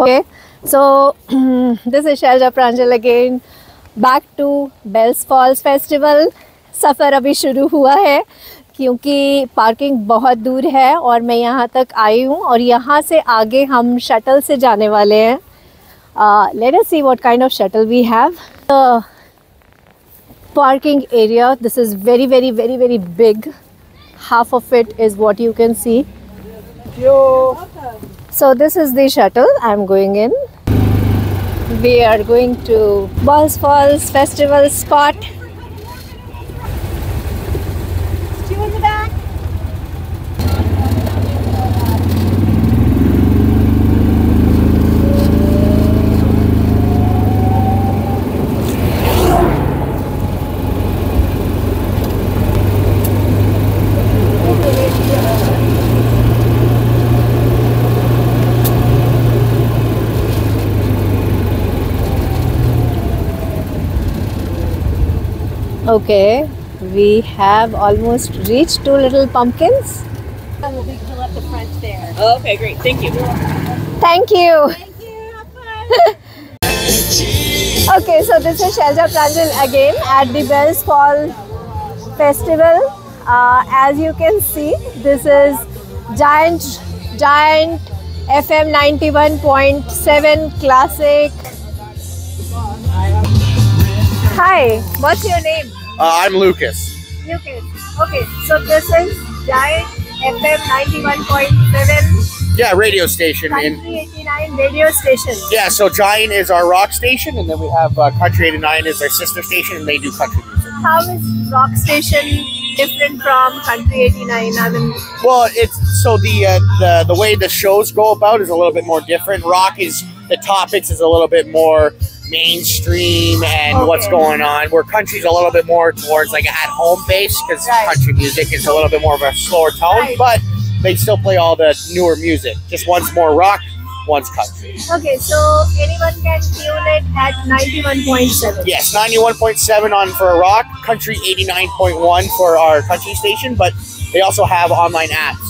Okay, so this is Shailja Pranjal again, back to Bells Falls Festival. सफ़र अभी शुरू हुआ है क्योंकि पार्किंग बहुत दूर है और मैं यहाँ तक आई हूँ और यहाँ से आगे हम शटल से जाने वाले हैं. Let us see what kind of shuttle we have. The parking area, this is very big. Half of it is what you can see. So this is the shuttle. I'm going in. We are going to Bells Falls Festival spot. Two in the back. Okay, we have almost reached Two Little Pumpkins. We pull up the front there. Oh, okay, great. Thank you. Thank you. Thank you. Have fun. Okay, so this is Shailja Pranjal again at the Bells Falls Festival. As you can see, this is Giant FM 91.7 Classic. Hi, what's your name? I'm Lucas. Lucas. Okay, so this is Giant FM 91.7 Yeah, radio station. Country 89 radio station. Yeah, so Giant is our rock station, and then we have Country 89 is our sister station, and they do country music. How is rock station different from Country 89? I mean, Well, it's so the way the shows go about is a little bit more different. Rock is the topics is a little bit more mainstream and what's going on. Where country's a little bit more towards like at home base because Right. country music is a little bit more of a slower tone, Right. but they still play all the newer music. Just one's more rock, one's country. okay, so anyone can tune it at 91.7. Yes, 91.7 on for a rock, country 89.1 for our country station, but they also have online apps.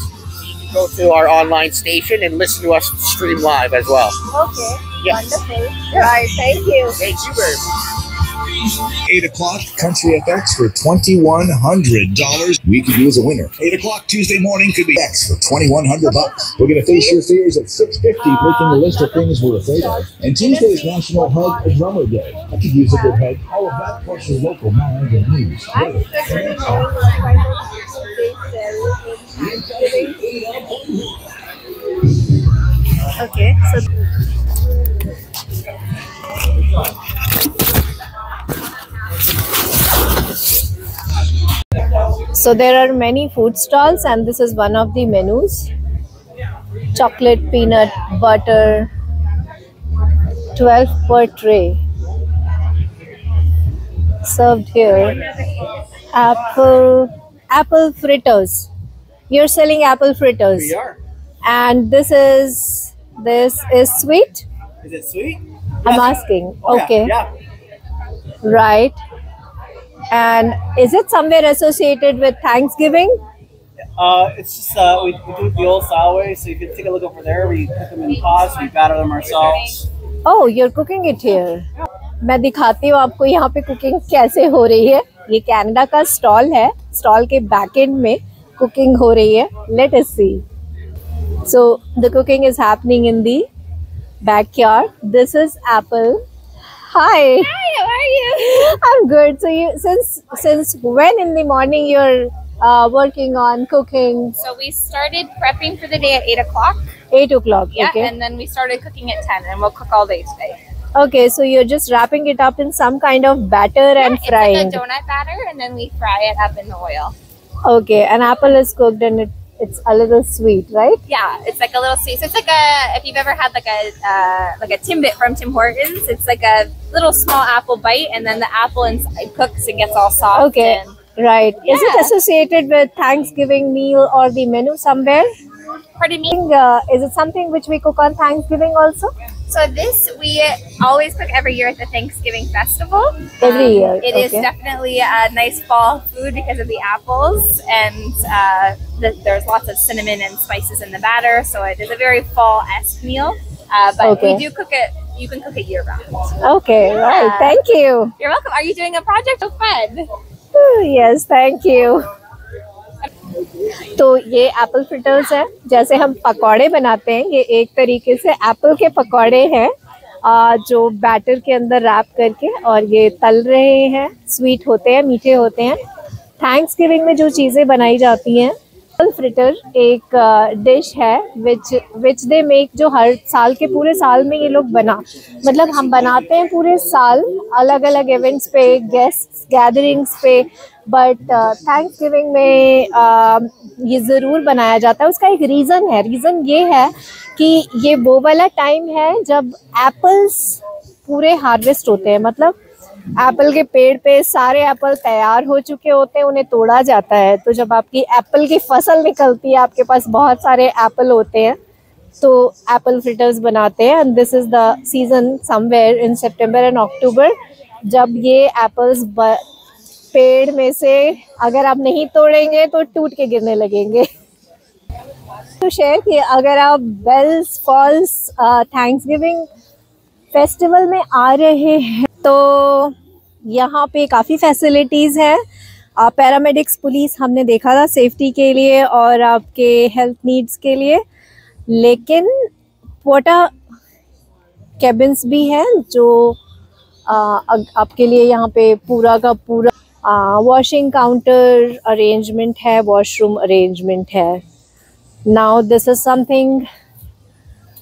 You can go to our online station and listen to us stream live as well. Okay, Yeah. wonderful. Right, thank you. Thank you very much. 8 o'clock, Country FX for $2,100. We could use a winner. 8 o'clock Tuesday morning could be X for $2,100. We're going to face your fears at 6:50, making a list of things we're afraid of. And Tuesday is National Hug a Drummer Day. I could use a good hug. All of that plus your local mag and news. I'm interested in knowing what kind of food they sell in Thanksgiving. Okay, so there are many food stalls and this is one of the menus. Chocolate, peanut, butter, 12 per tray. Served here. Apple fritters. You're selling apple fritters. We are. And this is sweet? Is it sweet? I'm asking. Oh, Okay. Yeah. Right. And is it somewhere associated with Thanksgiving? It's just we do it the old style way. So you can take a look over there. We cook them in pots. We batter them ourselves. Oh, you're cooking it here. मैं दिखाती हूँ आपको यहाँ पे cooking कैसे हो रही है. ये कनाडा का स्टॉल है. स्टॉल के बैक एंड में कुकिंग हो रही है. Let us see. So the cooking is happening in the backyard. This is Apple. Hi. Hi, how are you? I'm good. So you since when in the morning you're working on cooking? So we started prepping for the day at 8 o'clock. 8 o'clock. Yeah, Okay. and then we started cooking at 10, and we'll cook all day today. Okay. So you're just wrapping it up in some kind of batter and It's frying. like a donut batter, and then we fry it up in the oil. Okay. An apple is cooked and it's a little sweet, right? Yeah, it's like a little sweet. So it's like a, if you've ever had like a Timbit from Tim Hortons, it's like a little small apple bite, and then the apple inside cooks and gets all soft. Okay. And Right. Is it Yeah. associated with Thanksgiving meal or the menu somewhere? pardon me. Is it something which we cook on Thanksgiving also? So this we always cook every year at the Thanksgiving festival. Every year, It is okay. definitely a nice fall food because of the apples, and there's lots of cinnamon and spices in the batter. So it is a very fall-esque meal. but Okay. we do cook it. You can cook it year round. Okay, right. Yeah. Thank you. You're welcome. Are you doing a project? So fun. Yes, thank you. तो ये Apple fritters है। जैसे हम पकौड़े बनाते हैं, ये एक तरीके से एप्पल के पकौड़े हैं जो बैटर के अंदर रैप करके और ये तल रहे हैं। स्वीट होते हैं, मीठे होते हैं। थैंक्सगिविंग में जो चीज़ें बनाई जाती हैं, एप्पल फ्रिटर एक डिश है विच दे मेक, जो हर साल के पूरे साल में ये लोग मतलब हम बनाते हैं पूरे साल अलग अलग इवेंट्स पे, गेस्ट गैदरिंग्स पे, बट थैंक्सगिविंग में ये ज़रूर बनाया जाता है। उसका एक रीज़न है। रीज़न ये है कि ये वो वाला टाइम है जब एप्पल्स पूरे हार्वेस्ट होते हैं, मतलब एप्पल के पेड़ पे सारे एप्पल तैयार हो चुके होते हैं, उन्हें तोड़ा जाता है। तो जब आपकी एप्पल की फसल निकलती है, आपके पास बहुत सारे एप्पल होते हैं, तो एप्पल फ्रिटर्स बनाते हैं। And this is the season somewhere in September and October, जब ये एप्पल्स पेड़ में से अगर आप नहीं तोड़ेंगे तो टूट के गिरने लगेंगे। तो शेयर किए, अगर आप बेल्स फॉल्स थैंक्सगिविंग फेस्टिवल में आ रहे हैं तो यहाँ पे काफ़ी फैसिलिटीज़ हैं। पैरामेडिक्स, पुलिस हमने देखा था सेफ्टी के लिए और आपके हेल्थ नीड्स के लिए, लेकिन पोटा कैबिन्स भी हैं जो आपके लिए यहाँ पे पूरा का पूरा वॉशिंग काउंटर अरेंजमेंट है, वॉशरूम अरेंजमेंट है। Now this is something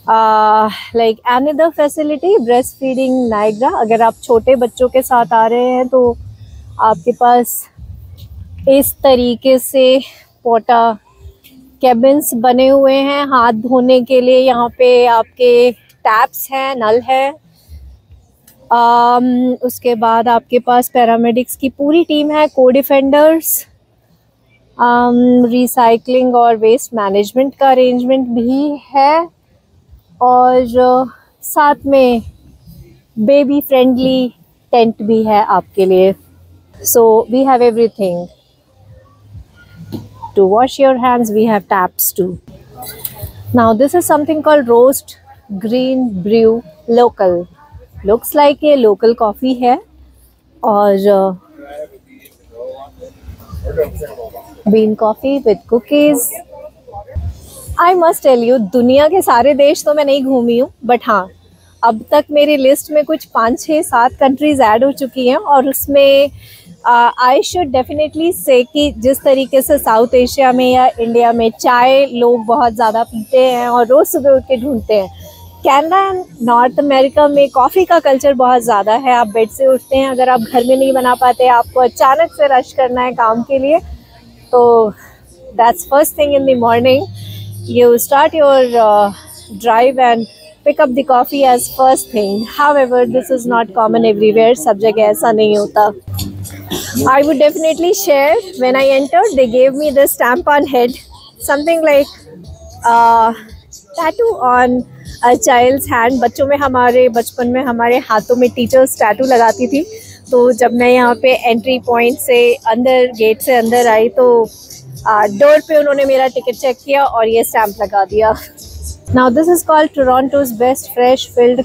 like another facility, breast feeding Niagara. अगर आप छोटे बच्चों के साथ आ रहे हैं तो आपके पास इस तरीके से पोटा कैबिन्स बने हुए हैं हाथ धोने के लिए। यहाँ पे आपके टैप्स हैं, नल है। उसके बाद आपके पास पैरामेडिक्स की पूरी टीम है, को डिफेंडर्स, रिसाइकलिंग और वेस्ट मैनेजमेंट का अरेंजमेंट भी है, और साथ में बेबी फ्रेंडली टेंट भी है आपके लिए। So we have everything to wash your hands. We have taps too. Now this is something called roast green brew local. Looks like a local coffee है, और bean coffee with cookies. I must tell you, दुनिया के सारे देश तो मैं नहीं घूमी हूँ, बट हाँ अब तक मेरी लिस्ट में कुछ 5, 6, 7 कंट्रीज ऐड हो चुकी हैं, और उसमें आई शुड डेफिनेटली से कि जिस तरीके से साउथ एशिया में या इंडिया में चाय लोग बहुत ज़्यादा पीते हैं और रोज़ सुबह उठ के ढूंढते हैं, कनाडा एंड नॉर्थ अमेरिका में कॉफ़ी का कल्चर बहुत ज़्यादा है। आप बेड से उठते हैं, अगर आप घर में नहीं बना पाते, आपको अचानक से रश करना है काम के लिए, तो that's first thing in the morning, you start your drive and pick up the coffee as first thing. However, this is not common everywhere. सब जगह ऐसा नहीं होता. I would definitely share, when I entered, they gave me this stamp on head, something like tattoo on a child's hand. बच्चों में, हमारे बचपन में हमारे हाथों में टीचर्स टैटू लगाती थी, तो जब मैं यहाँ पे एंट्री पॉइंट से अंदर, गेट से अंदर आई, तो डोर पे उन्होंने मेरा टिकट चेक किया और ये स्टैम्प लगा दिया. Now this is called Toronto's best fresh filled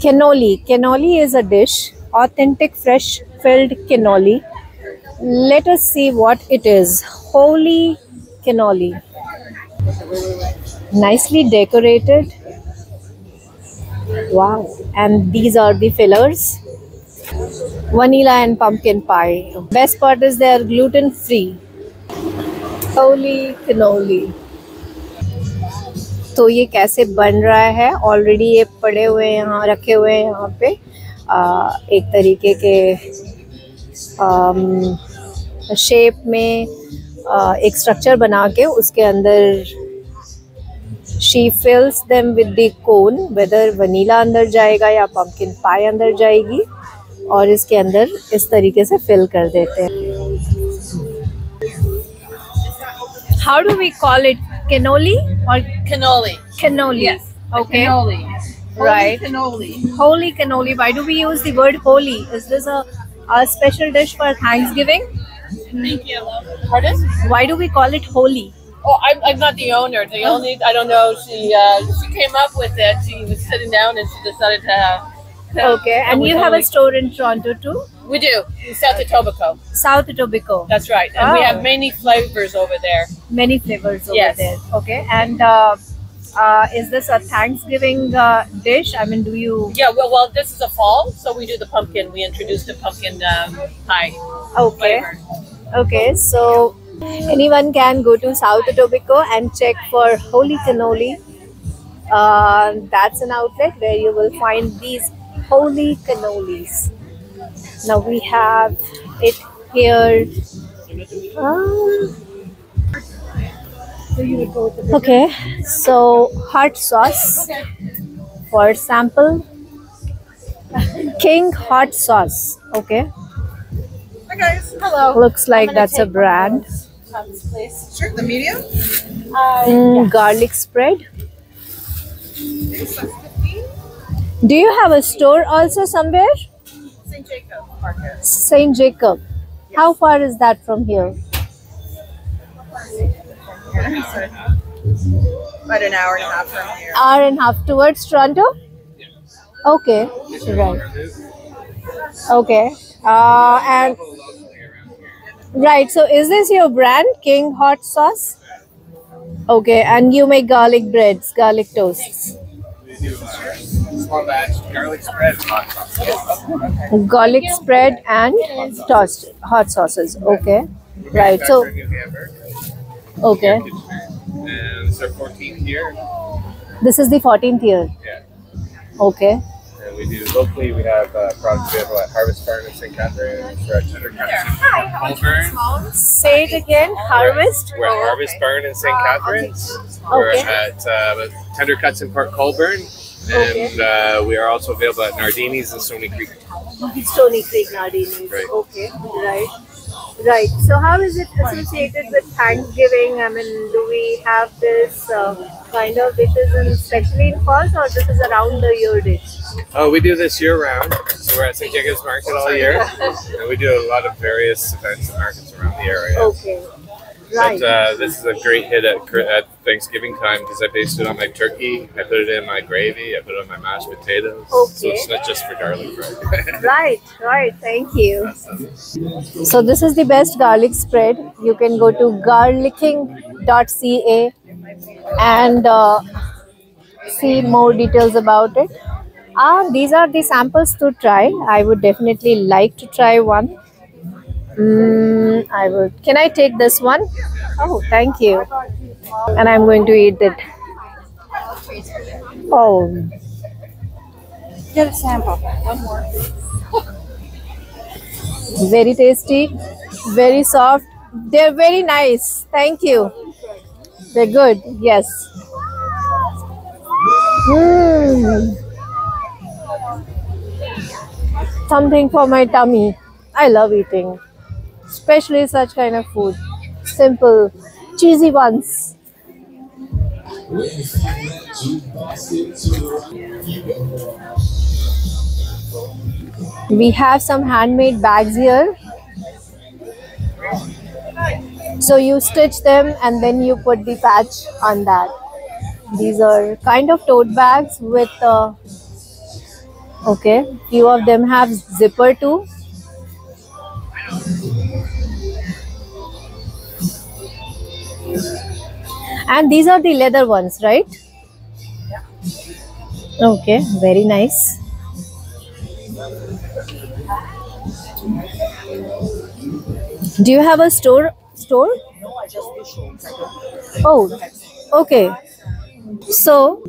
cannoli. Cannoli is a dish, authentic fresh filled cannoli. Let us see what it is. Holy cannoli. Nicely decorated. Wow. And these are the fillers. Vanilla and pumpkin pie. Best part is they are gluten free. Holy cannoli. तो ये कैसे बन रहा है, already ये पड़े हुए हैं यहाँ, रखे हुए हैं यहाँ पे एक तरीके के शेप में एक स्ट्रक्चर बना के, उसके अंदर she fills them with the cone, whether vanilla अंदर जाएगा या पम्पकिन पाई अंदर जाएगी, और इसके अंदर इस तरीके से फिल कर देते हैं. How do we call it, cannoli or Cannoli. Cannoli. Yes. Okay. Cannoli. Right. Cannoli. Holy cannoli. Why do we use the word holy? Is this a special dish for Thanksgiving? Thank you. Pardon? Why do we call it holy? Oh, I'm not the owner. The only, I don't know, she came up with it. She was sitting down and she decided to Okay, and you have a store in Toronto too? We do, in South Etobicoke. South Etobicoke. That's right. And we have many flavors over there. Many flavors over Yes. there. Okay, and is this a Thanksgiving dish? I mean, do you... Yeah, well, this is a fall, so we do the pumpkin. We introduced the pumpkin pie Okay. flavor. Okay, so anyone can go to South Etobicoke and check for Holy Cannoli. That's an outlet where you will find these holy cannolis. Now we have it here. Okay, so hot sauce for sample. King hot sauce. Okay. Hi guys. Hello. Looks like that's a brand. Sure, the medium? Garlic spread. This is 15. Do you have a store also somewhere? St. Jacob Market. St. Jacob. How far is that from here? About an hour and a half from here. Hour and a half towards Toronto? Okay, right. Okay. And right, so is this your brand, King Hot Sauce? Okay, and you make garlic breads, garlic toasts. Small batch garlic spread, hot sauce. Garlic spread and toast hot sauces. Okay, right. So okay, And it's our 14th year. this is the 14th year. Yeah. Okay. And we do locally, we have products available at Harvest Farm in St. Catharines. We're at Tender Cuts in Colburn. Say it again. Harvest. We're at Harvest Barn in St. Catharines. We're Okay. at Tender Cuts in Port Colborne. And we are also available at Nardini's in Stony Creek. Stony Creek Nardini. Right. Okay. Right. Right. So how is it associated with Thanksgiving? I mean, do we have this kind of dishes, especially in falls, or this is around the year dish? Oh, we do this year round. So we're at St. Jacob's Market all year. And we do a lot of various events and markets around the area. Okay. Right. But this is a great hit at Thanksgiving time because I based it on my turkey. I put it in my gravy. I put it on my mashed potatoes. So Okay. it's not just for garlic bread. Right, right. Thank you. So this is the best garlic spread. You can go to garlicking.ca and see more details about it. These are the samples to try. I would definitely like to try one. I would. Can I take this one? Oh, thank you. And I'm going to eat it. Oh. Get a sample. One more. Very tasty, very soft. They're very nice. Thank you. They're good. Yes. Something for my tummy. I love eating, especially such kind of food. Simple, cheesy ones. We have some handmade bags here. So you stitch them and then you put the patch on that. These are kind of tote bags with okay, few of them have zipper too. And these are the leather ones, right? Okay, very nice. Do you have a store? No, I just issued. Oh, okay. So,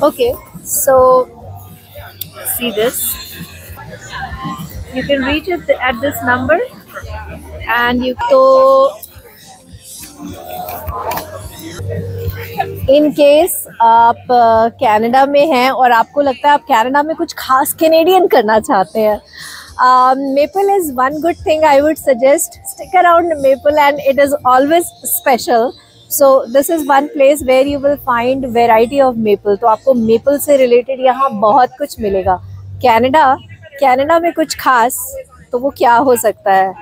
okay, so see this. You can reach it at this number and you तो in case आप Canada में हैं और आपको लगता है आप Canada में कुछ खास कैनेडियन करना चाहते हैं, Maple is one good thing I would suggest. Stick around Maple and it is always special. So this is one place where you will find variety of maple. तो आपको maple से related यहाँ बहुत कुछ मिलेगा. कनाडा में कुछ खास तो वो क्या हो सकता है?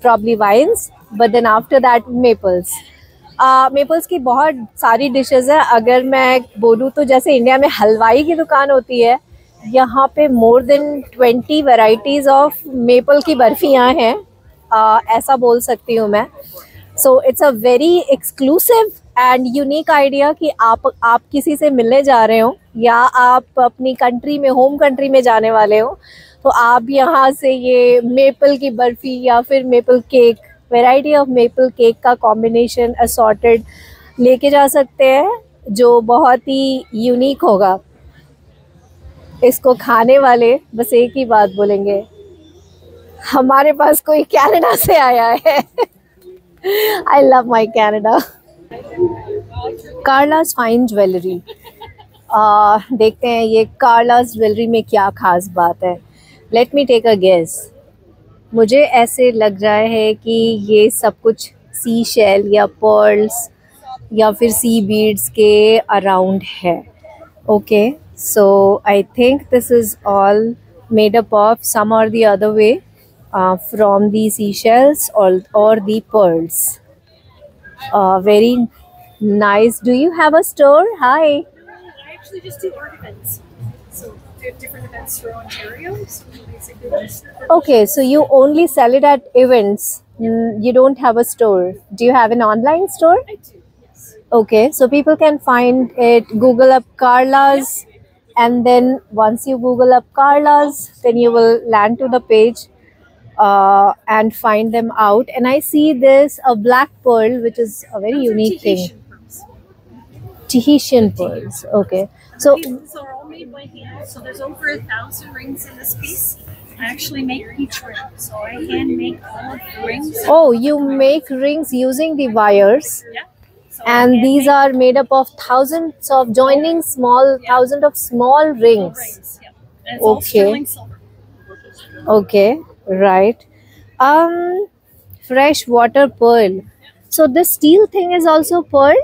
Probably wines, but then after that maples. Maples की बहुत सारी डिशेस हैं. अगर मैं बोलूँ तो जैसे इंडिया में हलवाई की दुकान होती है, यहाँ पे more than 20 varieties of maple की बर्फ़ियाँ हैं, ऐसा बोल सकती हूँ मैं. So it's a very exclusive and unique idea कि आप किसी से मिलने जा रहे हो या आप अपनी कंट्री में होम कंट्री में जाने वाले हो, तो आप यहाँ से ये मेपल की बर्फ़ी या फिर maple cake, variety of maple cake का कॉम्बिनेशन असॉर्टेड लेके जा सकते हैं, जो बहुत ही यूनिक होगा. इसको खाने वाले बस एक ही बात बोलेंगे, हमारे पास कोई कनाडा से आया है. I love my Canada. Carla's Fine Jewelry. देखते हैं ये Carla's Jewelry में क्या खास बात है. Let me take a guess. मुझे ऐसे लग रहा है कि ये सब कुछ सी शेल या पर्ल्स या फिर सी बीड्स के अराउंड है. Okay, so I think this is all made up of some और the other way from the seashells or the pearls. Very nice. Do you have a store? Hi. I actually just do art events. So we have different events through Ontario. So basically just Okay, so you only sell it at events. You don't have a store. Do you have an online store? I do, yes. Okay, so people can find it. Google up Carla's, and then once you Google up Carla's, then you will land to the page. And find them out, and I see this a black pearl, which is a very unique thing. Tahitian pearls. Okay, so these are all made by hand. So there's over 1,000 rings in this piece. I actually make each ring, so I hand make all of the rings. Oh, you make rings using the wires. Yeah. So And these are made up of thousands of joining thousands of small rings. rings. Yeah. And it's all sterling silver. Okay. Right. Fresh water pearl. So this steel thing is also pearl?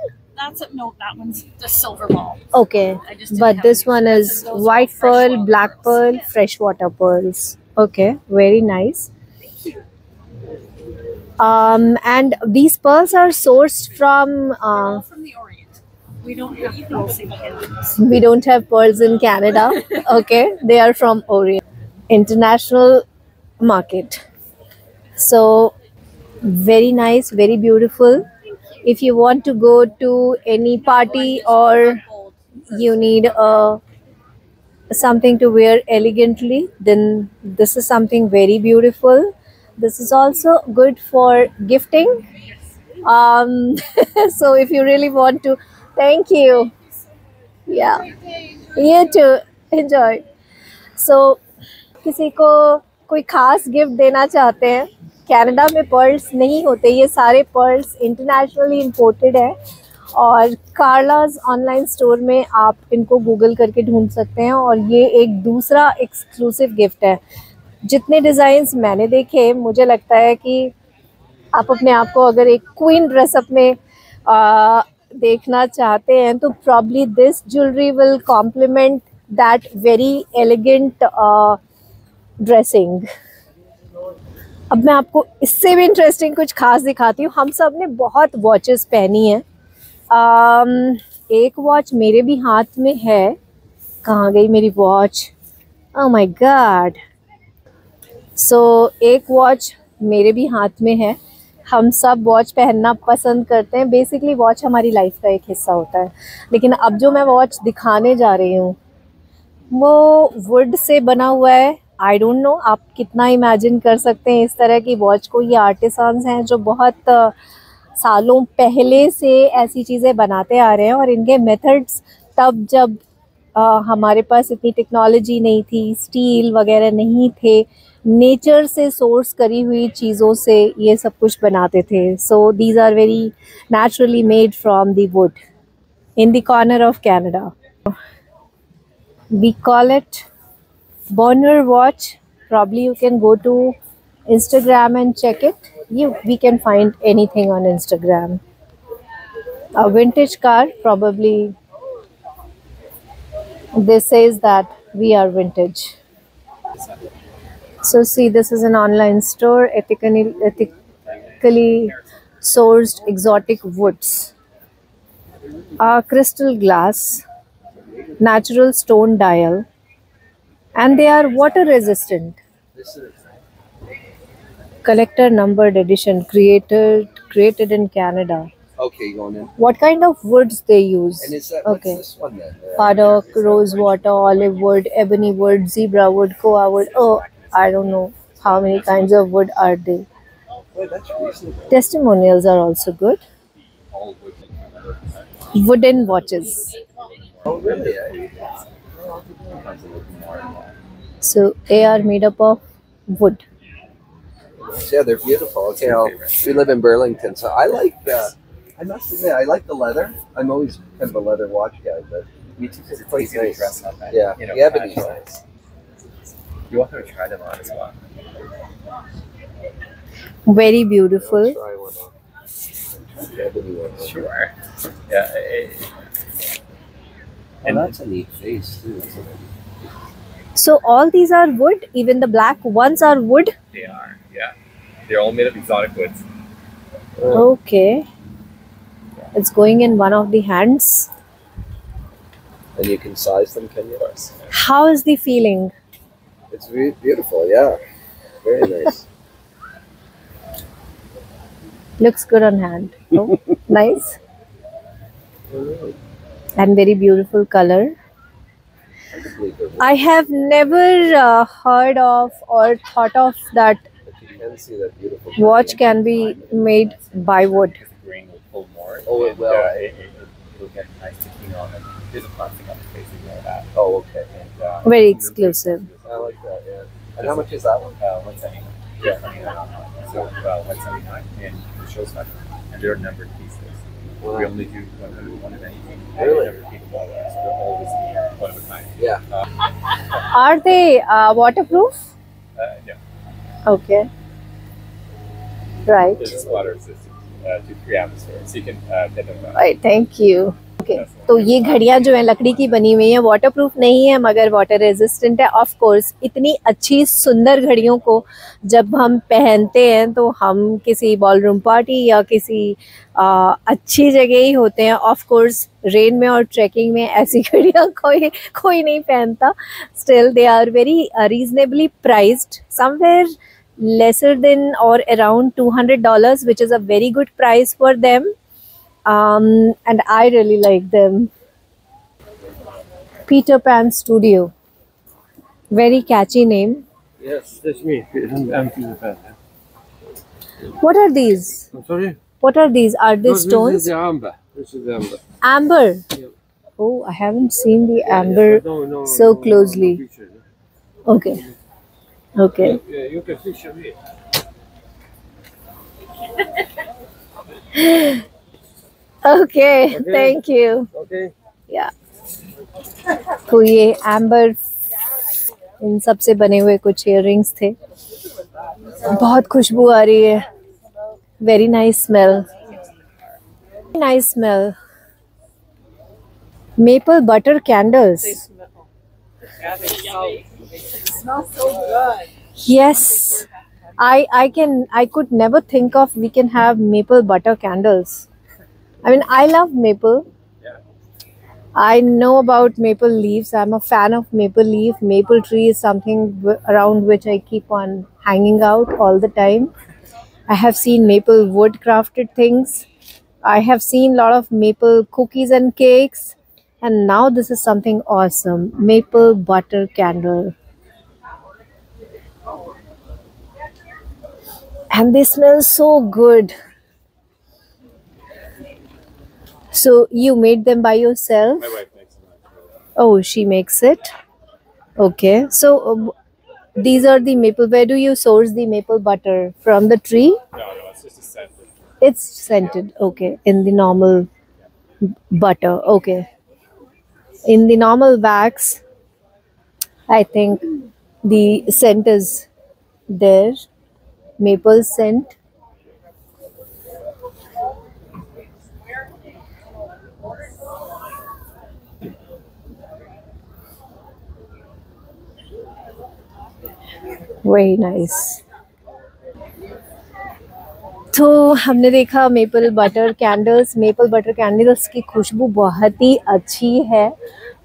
No, that one's the silver ball. Okay. But this one is white pearl, black pearl, freshwater pearls. Okay. Very nice. And these pearls are sourced from From the Orient. We don't have pearls in Canada. We don't have pearls in Canada. Okay. They are from Orient. International market. So very nice, very beautiful. If you want to go to any party or you need something to wear elegantly, then this is something very beautiful. This is also good for gifting. So if you really want to, thank you. Yeah, you too. Enjoy. So किसी को कोई खास gift देना चाहते हैं, Canada में pearls नहीं होते, ये सारे पर्ल्स इंटरनेशनली इंपोर्टेड है. और कार्ला's ऑनलाइन स्टोर में आप इनको गूगल करके ढूंढ सकते हैं. और ये एक दूसरा एक्सक्लूसिव गिफ्ट है. जितने डिज़ाइंस मैंने देखे, मुझे लगता है कि आप अपने आप को अगर एक क्वीन ड्रेसअप में देखना चाहते हैं, तो probably this jewellery will complement that very elegant dressing. अब मैं आपको इससे भी इंटरेस्टिंग कुछ खास दिखाती हूँ. हम सब ने बहुत वॉचेस पहनी हैं. एक वॉच मेरे भी हाथ में है. कहाँ गई मेरी watch? Oh my god. So एक वॉच मेरे भी हाथ में है. हम सब वॉच पहनना पसंद करते हैं. बेसिकली वॉच हमारी लाइफ का एक हिस्सा होता है. लेकिन अब जो मैं वॉच दिखाने जा रही हूँ वो वुड से बना हुआ है. आई डोंट नो आप कितना इमेजिन कर सकते हैं इस तरह की वॉच को. ये आर्टिसंस हैं जो बहुत सालों पहले से ऐसी चीज़ें बनाते आ रहे हैं, और इनके मेथड्स तब जब हमारे पास इतनी टेक्नोलॉजी नहीं थी, स्टील वगैरह नहीं थे, नेचर से सोर्स करी हुई चीज़ों से ये सब कुछ बनाते थे. So these are very naturally made from the wood in the corner of Canada. We call it Bonner watch. Probably you can go to Instagram and check it. We can find anything on Instagram. A vintage car, probably this says that we are vintage. So see, this is an online store, ethically sourced exotic woods. Crystal glass, natural stone dial, and they are water resistant. Collector numbered edition, created in Canada. Okay, going in. What kind of woods they use? And is that okay? What's this one then? Paddock, rosewater, olive wood, ebony wood, zebra wood, koa wood. Oh, I don't know how many kinds of wood are they. Boy, that's reasonable. Testimonials are also good. Wooden watches. Oh, really? So they are made up of wood. Yeah, they're beautiful. Okay, we live in Burlington, so I like. I must admit, I like the leather. I'm always kind of a leather watch guy, but it's quite nice. Dress up and, yeah, you know, ebony's nice. You want to try them on as well. Very beautiful. I'll try one on. Ebony one. Sure. Yeah. And that's a neat face too, isn't it? So all these are wood. Even the black ones are wood. They are. Yeah. They're all made of exotic woods. Okay. It's going in one of the hands. And you can size them, can you? How is the feeling? It's beautiful, yeah. Very nice. Looks good on hand. Oh, nice. And very beautiful color. I have never heard of or thought of that You can see that beautiful watch can be made by wood. The grain will pull more. Oh, it will. It'll get nice ticking on it. There's a plastic on the face, ignore that. Oh, okay. And, Very exclusive. I like that, yeah. And how much is that one? 179. Yeah. So 179 and the show's not. And they're numbered pieces. Wow. We only do 101 of anything. Really? Never repeat the model. So they're always one of a kind. Yeah. Are they waterproof? Yeah. Okay. Right. It's water resistant to 3 atmosphere. So you can get them back. Right. Thank you. Okay. तो ये घड़ियाँ जो है लकड़ी की बनी हुई हैं, वाटरप्रूफ नहीं है मगर वाटर रेजिस्टेंट है. ऑफ कोर्स इतनी अच्छी सुंदर घड़ियों को जब हम पहनते हैं तो हम किसी बॉलरूम पार्टी या किसी अच्छी जगह ही होते हैं. ऑफ कोर्स रेन में और ट्रैकिंग में ऐसी घड़ियाँ कोई नहीं पहनता. Still they are very reasonably priced, somewhere lesser than or around $200, which is a very good price for them. And I really like them. Peter Pan Studio, very catchy name. Yes, that's me. I'm Peter Pan. What are these? I'm sorry? What are these? Are they stones? This is the amber. This is the amber. Amber. Yep. Oh, I haven't seen the amber No, so closely. Okay. Okay. Yeah, you can picture me. Okay. Thank you. Okay. Yeah. तो ये amber इन सब से बने हुए कुछ earrings थे. बहुत खुशबू आ रही है. Very nice smell. Nice smell. Maple butter candles. Smells so good. Yes. I could never think of we can have maple butter candles. I mean, I love maple. I know about maple leaves. I'm a fan of maple leaf. Maple tree is something around which I keep on hanging out all the time. I have seen maple wood crafted things. I have seen a lot of maple cookies and cakes. And now this is something awesome. Maple butter candle. And they smell so good. So you made them by yourself? My wife makes them. Oh, she makes it. Okay. So these are the maple. Where do you source the maple butter? From the tree? No, it's just a scented. It's scented. Okay. In the normal butter. Okay. In the normal wax, I think the scent is there. Maple scent. Very nice. तो हमने देखा maple butter candles. Maple butter candles की खुशबू बहुत ही अच्छी है।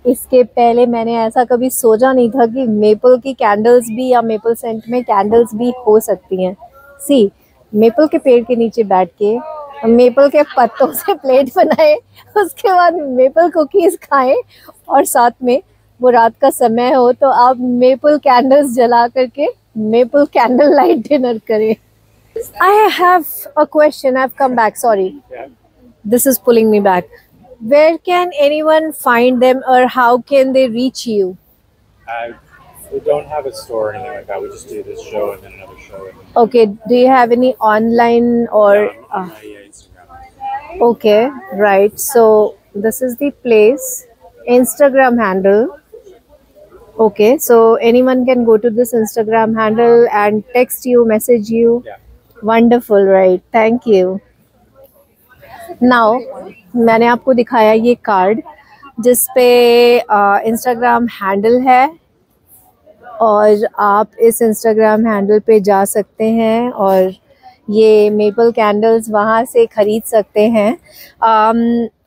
इसके पहले मैंने ऐसा कभी सोचा नहीं था कि मेपल की कैंडल्स भी या मेपल सेंट में कैंडल्स भी हो सकती हैं। सी, मेपल के पेड़ के नीचे बैठ के मेपल के पत्तों से प्लेट बनाए, उसके बाद मेपल कुकीज़ खाएं और साथ में वो रात का समय हो तो आप मेपल कैंडल्स जला करके मेपल कैंडल लाइट डिनर करें। I have a question. I've come back. Sorry. Yeah. This is pulling me back. Where can anyone find them or how can they reach you? We don't have a store or anything like that. We just do this show and then another show. Okay. Do you have any online or... Instagram. Okay. Right. So this is the place. Instagram handle. Okay. So anyone can go to this Instagram handle and text you, message you. Yeah. Wonderful, right? Thank you. Now, मैंने आपको दिखाया ये card जिस पे Instagram handle है और आप इस इंस्टाग्राम हैंडल पे जा सकते हैं और ये मेपल कैंडल्स वहाँ से ख़रीद सकते हैं।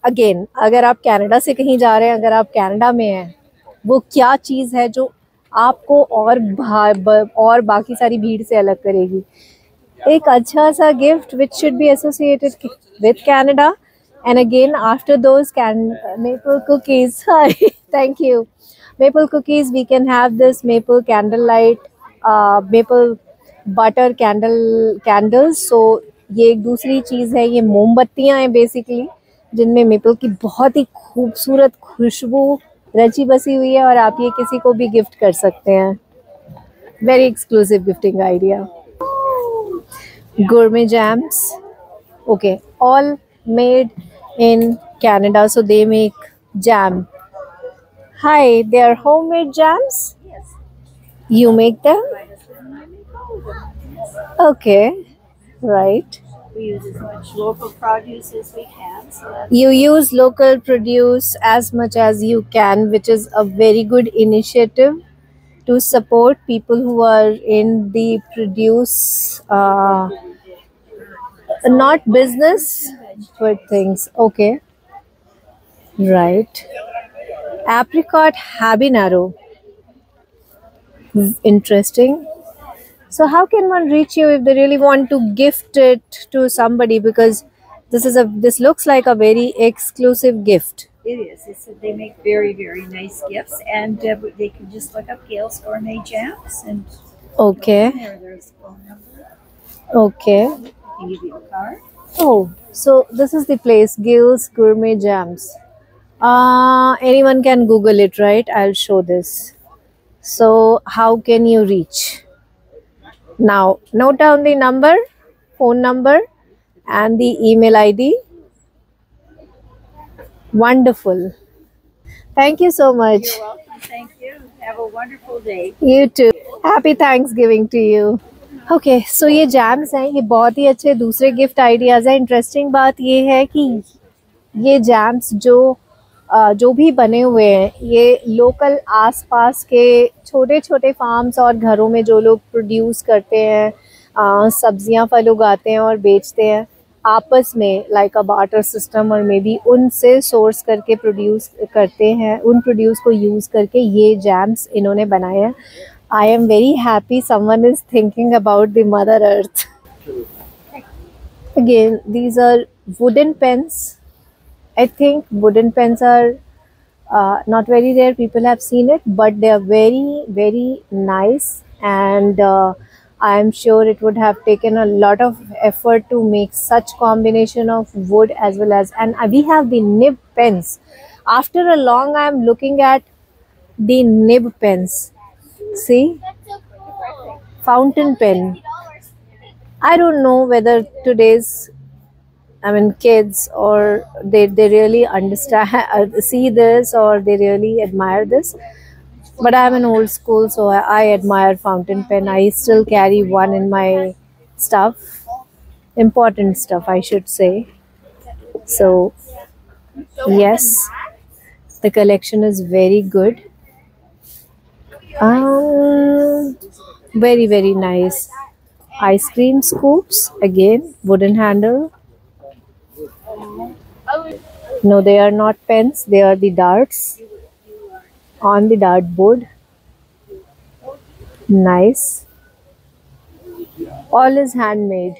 अगेन, अगर आप कनाडा से कहीं जा रहे हैं, अगर आप कनाडा में हैं, वो क्या चीज़ है जो आपको और बाकी सारी भीड़ से अलग करेगी? एक अच्छा सा gift which should be associated with Canada, and again after those maple cookies. Hi, thank you. Maple cookies, we can have this maple candlelight, maple butter candles. So ये एक दूसरी चीज़ है, ये मोमबत्तियाँ हैं बेसिकली जिनमें मेपल की बहुत ही खूबसूरत खुशबू रची बसी हुई है और आप ये किसी को भी गिफ्ट कर सकते हैं। Very exclusive gifting idea. Gourmet jams, okay, all made in Canada, so they make jam. Hi, they are homemade jams? Yes. You make them? Okay, right. We use as much local produce as we can. So that's You use local produce as much as you can, which is a very good initiative to support people who are in the produce, not business, but things. Okay, right. Apricot habanero. Interesting. So how can one reach you if they really want to gift it to somebody? Because this looks like a very exclusive gift. it is. They make very, very nice gifts, and they can just look up Gail's Gourmet Jams and Okay. there's a phone number. Okay. I can give you a card. Oh, so this is the place, Gail's Gourmet Jams. Anyone can Google it, right? I'll show this. So how can you reach? Now, note down the number, phone number, and the email ID. Wonderful. Thank you so much. You're welcome. Thank you. Have a wonderful day. You too. Happy Thanksgiving to you. Okay, so ये jams हैं, ये बहुत ही अच्छे दूसरे gift ideas हैं। Interesting बात ये है कि ये जैम्स जो भी बने हुए हैं, ये लोकल आसपास के छोटे छोटे फार्म्स और घरों में जो लोग प्रोड्यूस करते हैं, सब्जियां फल उगाते हैं और बेचते हैं, आपस में लाइक अ बार्टर सिस्टम और मे बी उनसे सोर्स करके प्रोड्यूस करते हैं, उन प्रोड्यूस को यूज़ करके ये जैम्स इन्होंने बनाए हैं। I am very happy someone is thinking about the Mother Earth. Again, these are wooden pens. I think wooden pens are not very rare. People have seen it, but they are very, very nice. And I am sure it would have taken a lot of effort to make such combination of wood as well as, and we have the nib pens. After a long, I am looking at the nib pens. See, fountain pen. I don't know whether today's, kids, or they really understand, see this, or they really admire this. But I'm an old school, so I admire fountain pen. I still carry one in my stuff, important stuff, I should say. So, yes, the collection is very good. Very, very nice. Ice cream scoops, again, wooden handle. No, they are not pens, they are the darts on the dartboard. Nice. All is handmade.